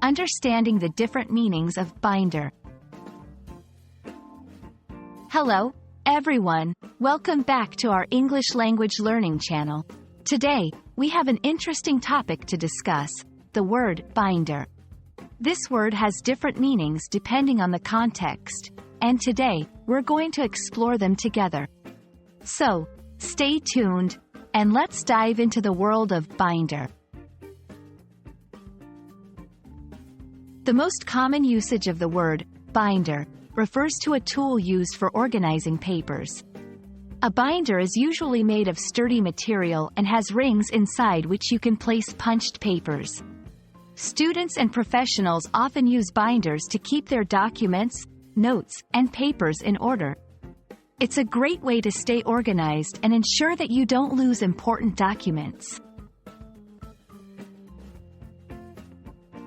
understanding the different meanings of binder. Hello, everyone. Welcome back to our English language learning channel. Today, we have an interesting topic to discuss, the word binder. This word has different meanings depending on the context, and today, we're going to explore them together. So, stay tuned, and let's dive into the world of binder. The most common usage of the word binder refers to a tool used for organizing papers. A binder is usually made of sturdy material and has rings inside which you can place punched papers. Students and professionals often use binders to keep their documents, notes, and papers in order. It's a great way to stay organized and ensure that you don't lose important documents.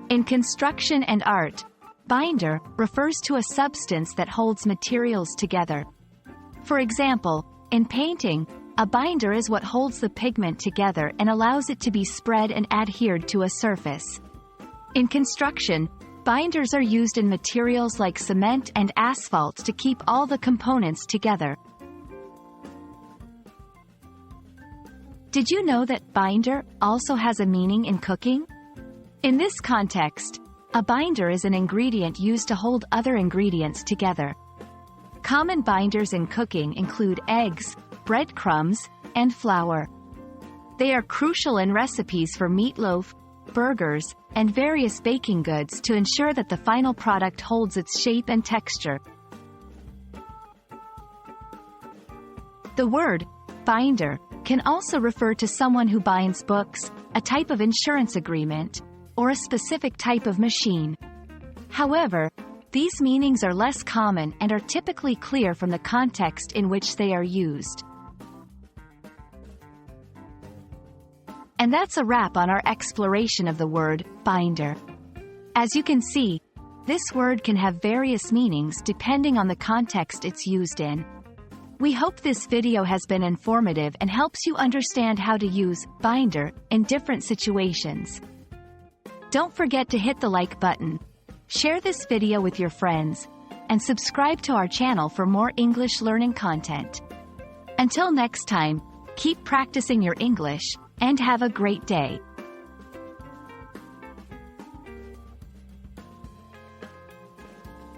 In construction and art, binder refers to a substance that holds materials together. For example, in painting, a binder is what holds the pigment together and allows it to be spread and adhered to a surface. In construction, binders are used in materials like cement and asphalt to keep all the components together. Did you know that binder also has a meaning in cooking? In this context, a binder is an ingredient used to hold other ingredients together. Common binders in cooking include eggs, breadcrumbs, and flour. They are crucial in recipes for meatloaf, burgers, and various baking goods to ensure that the final product holds its shape and texture. The word binder can also refer to someone who binds books, a type of insurance agreement, or a specific type of machine. However, these meanings are less common and are typically clear from the context in which they are used. And that's a wrap on our exploration of the word binder. As you can see, this word can have various meanings depending on the context it's used in. We hope this video has been informative and helps you understand how to use binder in different situations. Don't forget to hit the like button, share this video with your friends, and subscribe to our channel for more English learning content. Until next time, keep practicing your English, and have a great day.